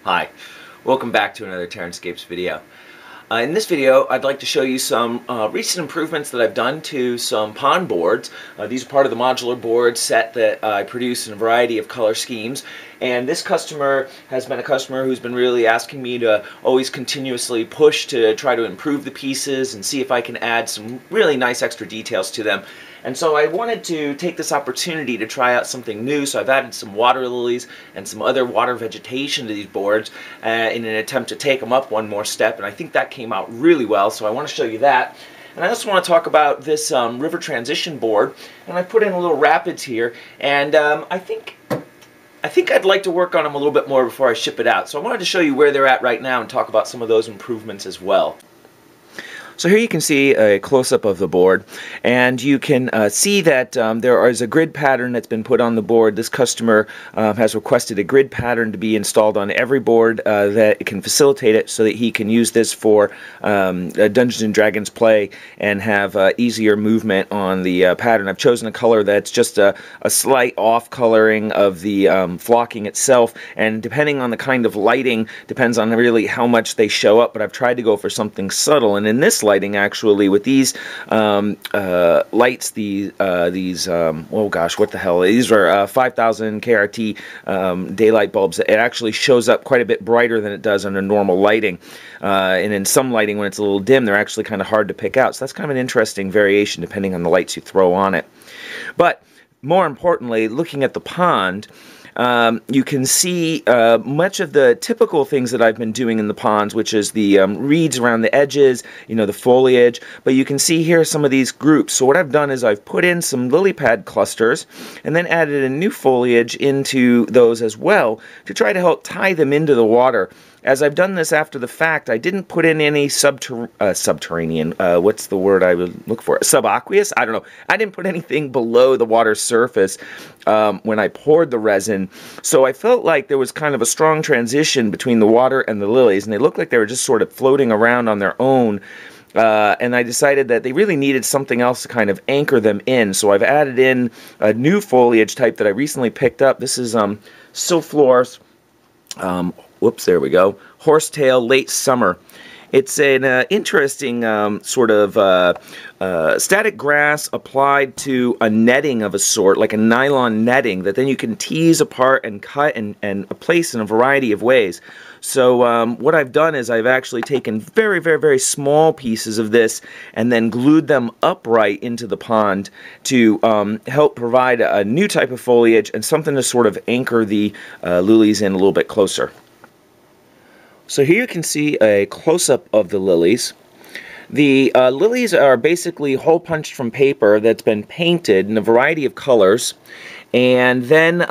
Hi, welcome back to another TerranScapes video. In this video, I'd like to show you some recent improvements that I've done to some pond boards. These are part of the modular board set that I produce in a variety of color schemes. And this customer has been a customer who's been really asking me to always continuously push to try to improve the pieces and see if I can add some really nice extra details to them. And so I wanted to take this opportunity to try out something new, so I've added some water lilies and some other water vegetation to these boards in an attempt to take them up one more step, and I think that came out really well, so I want to show you that. And I also want to talk about this river transition board, and I put in a little rapids here, and I think I'd like to work on them a little bit more before I ship it out. So I wanted to show you where they're at right now and talk about some of those improvements as well. So here you can see a close-up of the board, and you can see that there is a grid pattern that's been put on the board. This customer has requested a grid pattern to be installed on every board that can facilitate it so that he can use this for Dungeons & Dragons play and have easier movement on the pattern. I've chosen a color that's just a slight off-coloring of the flocking itself, and depending on the kind of lighting, depends on really how much they show up, but I've tried to go for something subtle, and in this lighting actually with these lights, oh gosh, what the hell, these are 5000 KRT daylight bulbs. It actually shows up quite a bit brighter than it does under normal lighting, and in some lighting when it's a little dim they're actually kind of hard to pick out, so that's kind of an interesting variation depending on the lights you throw on it. But more importantly, looking at the pond, you can see much of the typical things that I've been doing in the ponds, which is the reeds around the edges, the foliage, but you can see here some of these groups. So what I've done is I've put in some lily pad clusters and then added a new foliage into those as well to try to help tie them into the water. As I've done this after the fact, I didn't put in any subterranean, what's the word I would look for? Subaqueous? I don't know. I didn't put anything below the water's surface when I poured the resin. So I felt like there was kind of a strong transition between the water and the lilies, and they looked like they were just sort of floating around on their own. And I decided that they really needed something else to kind of anchor them in. So I've added in a new foliage type that I recently picked up. This is Silflore's, whoops, there we go, horsetail late summer. It's an interesting sort of static grass applied to a netting of a sort, like a nylon netting, that then you can tease apart and cut and place in a variety of ways. So what I've done is I've actually taken very, very, very small pieces of this and then glued them upright into the pond to help provide a new type of foliage and something to sort of anchor the lilies in a little bit closer. So here you can see a close-up of the lilies. The lilies are basically hole punched from paper that's been painted in a variety of colors. And then,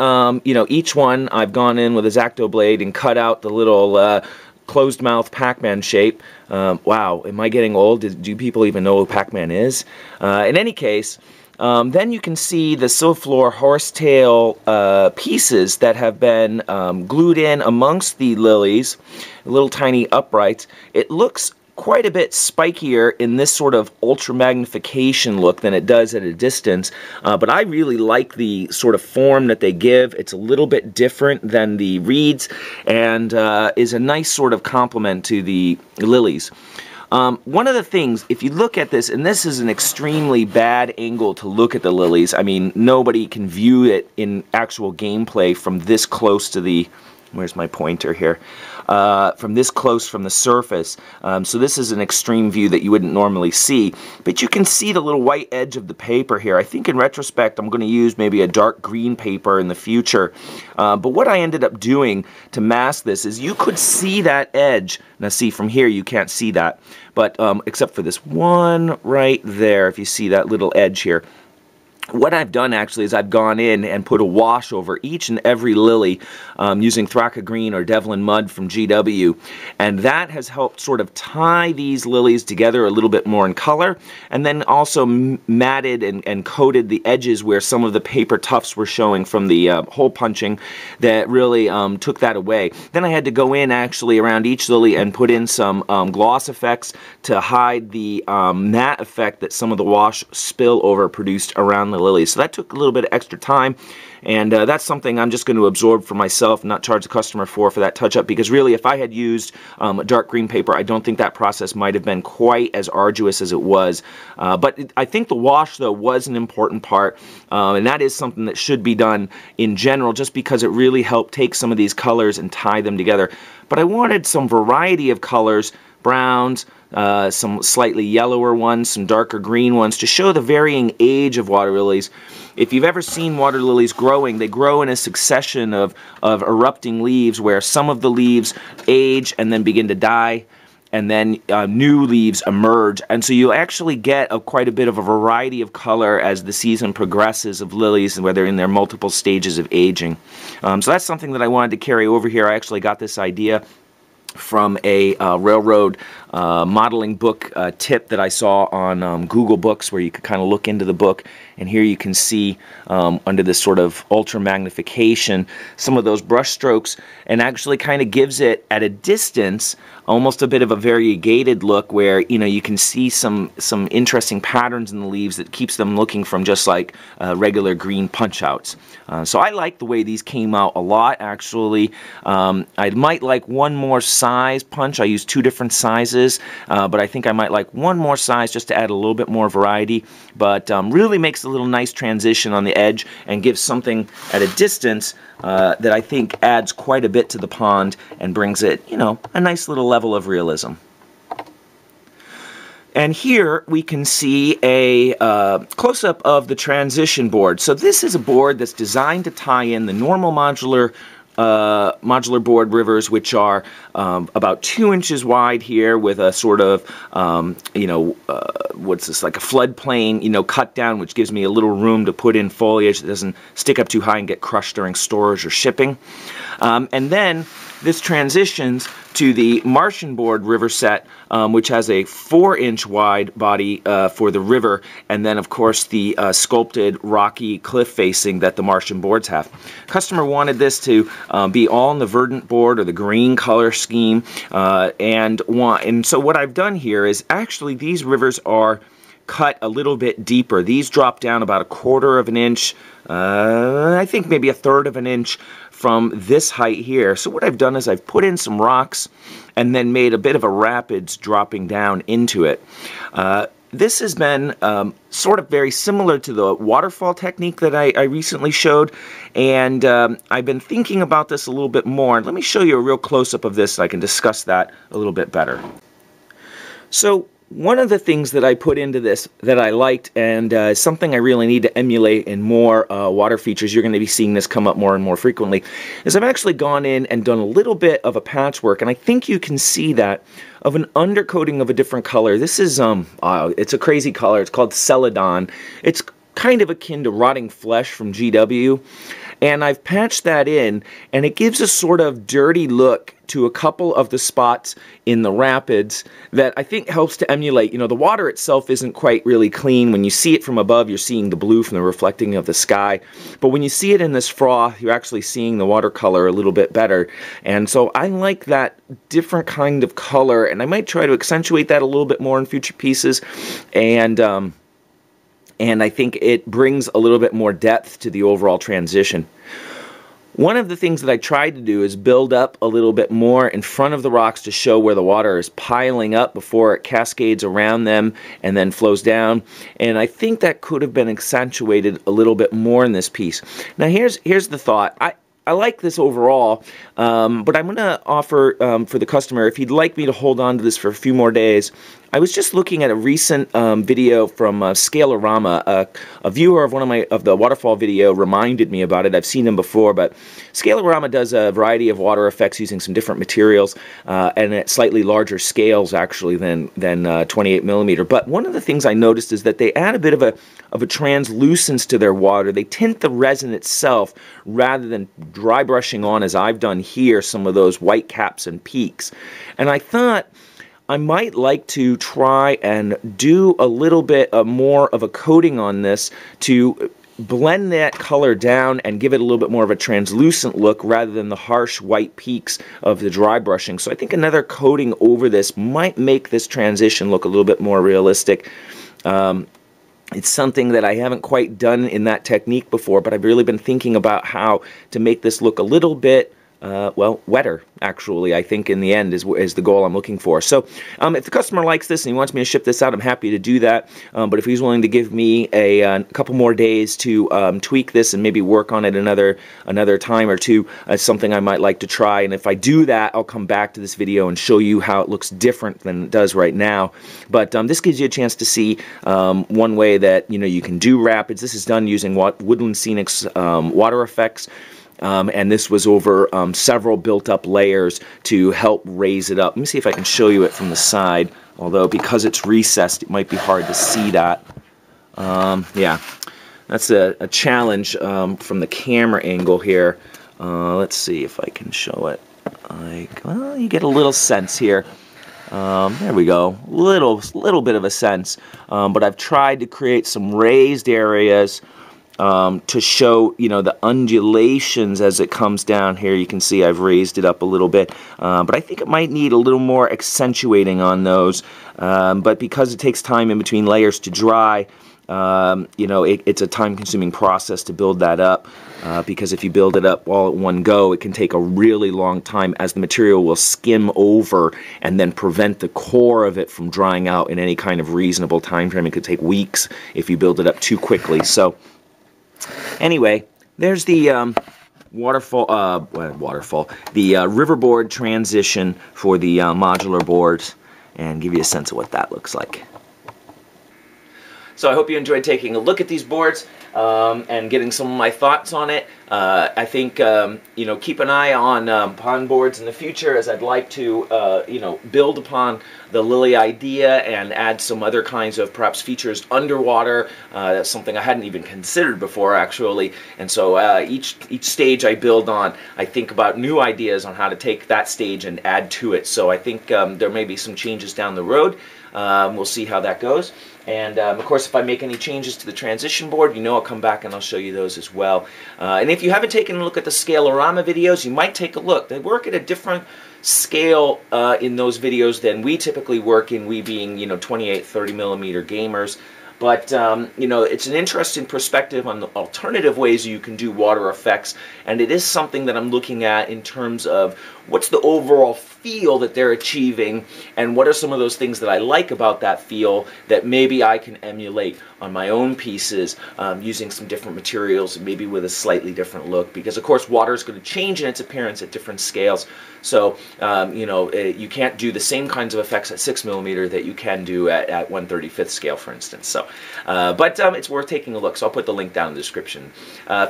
each one I've gone in with a X-Acto blade and cut out the little closed-mouth Pac-Man shape. Wow, am I getting old? Do people even know who Pac-Man is? In any case, then you can see the Silflore horsetail pieces that have been glued in amongst the lilies, little tiny uprights. It looks quite a bit spikier in this sort of ultra magnification look than it does at a distance, but I really like the sort of form that they give. It's a little bit different than the reeds and is a nice sort of complement to the lilies. One of the things, if you look at this, and this is an extremely bad angle to look at the lilies, I mean, nobody can view it in actual gameplay from this close to the, where's my pointer here, from this close from the surface. So this is an extreme view that you wouldn't normally see, but you can see the little white edge of the paper here. I think in retrospect I'm going to use maybe a dark green paper in the future, but what I ended up doing to mask this is you could see that edge. Now see, from here you can't see that, but except for this one right there, if you see that little edge here. What I've done actually is I've gone in and put a wash over each and every lily using Thraka Green or Devlin Mud from GW, and that has helped sort of tie these lilies together a little bit more in color, and then also matted and coated the edges where some of the paper tufts were showing from the hole punching that really took that away. Then I had to go in actually around each lily and put in some gloss effects to hide the matte effect that some of the wash spillover produced around of lilies. So that took a little bit of extra time, and that's something I'm just going to absorb for myself, not charge the customer for that touch-up, because really if I had used a dark green paper, I don't think that process might have been quite as arduous as it was. But I think the wash, though, was an important part, and that is something that should be done in general, just because it really helped take some of these colors and tie them together. But I wanted some variety of colors, browns, some slightly yellower ones, some darker green ones, to show the varying age of water lilies. If you've ever seen water lilies growing, they grow in a succession of erupting leaves, where some of the leaves age and then begin to die, and then new leaves emerge. And so you'll actually get quite a bit of a variety of color as the season progresses of lilies, whether in their multiple stages of aging. So that's something that I wanted to carry over here. I actually got this idea from a railroad modeling book tip that I saw on Google Books, where you could kind of look into the book, and here you can see under this sort of ultra magnification some of those brush strokes, and actually kind of gives it at a distance almost a bit of a variegated look, where you can see some interesting patterns in the leaves that keeps them looking from just like regular green punch outs. So I like the way these came out a lot, actually. I might like one more size punch. I used 2 different sizes, but I think I might like one more size just to add a little bit more variety. But really makes a little nice transition on the edge and gives something at a distance that I think adds quite a bit to the pond and brings it, a nice little level of realism. And here we can see a close-up of the transition board. So this is a board that's designed to tie in the normal modular board rivers, which are about 2 inches wide here, with a sort of, what's this, like a floodplain, cut down, which gives me a little room to put in foliage that doesn't stick up too high and get crushed during storage or shipping. And then this transitions to the Martian board river set, which has a 4-inch wide body for the river, and then of course the sculpted rocky cliff facing that the Martian boards have. Customer wanted this to be all in the verdant board or the green color scheme, and so what I've done here is actually these rivers are cut a little bit deeper. These drop down about 1/4 of an inch, I think maybe 1/3 of an inch from this height here. So what I've done is I've put in some rocks and then made a bit of a rapids dropping down into it. This has been sort of very similar to the waterfall technique that I recently showed, and I've been thinking about this a little bit more. Let me show you a real close-up of this so I can discuss that a little bit better. So one of the things that I put into this that I liked, and something I really need to emulate in more water features, you're going to be seeing this come up more and more frequently, is I've actually gone in and done a little bit of a patchwork, and I think you can see that, of an undercoating of a different color. This is, it's a crazy color. It's called Celadon. It's kind of akin to rotting flesh from GW, and I've patched that in, and it gives a sort of dirty look to a couple of the spots in the rapids that I think helps to emulate. The water itself isn't quite really clean. When you see it from above, you're seeing the blue from the reflecting of the sky, but when you see it in this froth, you're actually seeing the watercolor a little bit better. And so I like that different kind of color, and I might try to accentuate that a little bit more in future pieces, and I think it brings a little bit more depth to the overall transition. One of the things that I tried to do is build up a little bit more in front of the rocks to show where the water is piling up before it cascades around them and then flows down. And I think that could have been accentuated a little bit more in this piece. Now here's the thought. I like this overall, but I'm going to offer for the customer, if he'd like me to hold on to this for a few more days. I was just looking at a recent video from Scalerama. A viewer of the waterfall video reminded me about it. I've seen them before, but Scalerama does a variety of water effects using some different materials and at slightly larger scales actually than 28 millimeter. But one of the things I noticed is that they add a bit of a translucence to their water. They tint the resin itself rather than dry brushing on, as I've done here, some of those white caps and peaks. And I thought I might like to try and do a little bit more of a coating on this to blend that color down and give it a little bit more of a translucent look rather than the harsh white peaks of the dry brushing. So I think another coating over this might make this transition look a little bit more realistic. It's something that I haven't quite done in that technique before, but I've really been thinking about how to make this look a little bit, well, wetter, actually, I think in the end is the goal I'm looking for. So if the customer likes this and he wants me to ship this out, I'm happy to do that. But if he's willing to give me a couple more days to tweak this and maybe work on it another time or two, it's something I might like to try. And if I do that, I'll come back to this video and show you how it looks different than it does right now. But this gives you a chance to see one way that you can do rapids. This is done using Woodland Scenic's water effects. And this was over several built-up layers to help raise it up. Let me see if I can show you it from the side, although because it's recessed, it might be hard to see that. Yeah, that's a challenge from the camera angle here. Let's see if I can show it. Well, you get a little sense here. There we go, little bit of a sense. But I've tried to create some raised areas to show, the undulations as it comes down here. You can see I've raised it up a little bit, but I think it might need a little more accentuating on those. But because it takes time in between layers to dry, it's a time-consuming process to build that up, because if you build it up all at one go, it can take a really long time, as the material will skim over and then prevent the core of it from drying out in any kind of reasonable time frame. It could take weeks if you build it up too quickly. So anyway, there's the the riverboard transition for the modular boards, and give you a sense of what that looks like. So I hope you enjoyed taking a look at these boards and getting some of my thoughts on it. I think, keep an eye on pond boards in the future, as I'd like to, build upon the lily idea and add some other kinds of perhaps features underwater. That's something I hadn't even considered before, actually. And so each stage I build on, I think about new ideas on how to take that stage and add to it. So I think there may be some changes down the road. We'll see how that goes. And of course, if I make any changes to the transition board, I'll come back and I'll show you those as well. And if you haven't taken a look at the scalerama videos, you might take a look. They work at a different scale in those videos than we typically work in, we being 28, 30 millimeter gamers. But it's an interesting perspective on the alternative ways you can do water effects, and it is something that I'm looking at in terms of what's the overall feel that they're achieving, and what are some of those things that I like about that feel that maybe I can emulate on my own pieces using some different materials, maybe with a slightly different look, because of course water is going to change in its appearance at different scales. So you can't do the same kinds of effects at 6 millimeter that you can do at 1/35th scale, for instance. So but it's worth taking a look, so I'll put the link down in the description.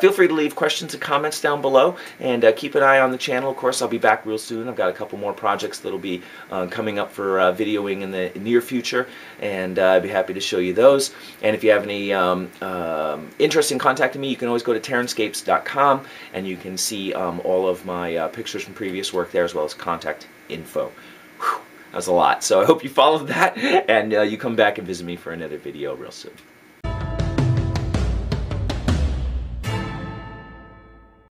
Feel free to leave questions and comments down below, and keep an eye on the channel. Of course, I'll be back real soon. I've got a couple more projects that'll be coming up for videoing in the near future, and I'd be happy to show you those. And if you have any interest in contacting me, you can always go to TerranScapes.com, and you can see all of my pictures from previous work there, as well as contact info. Whew, that was a lot. So I hope you followed that, and you come back and visit me for another video real soon.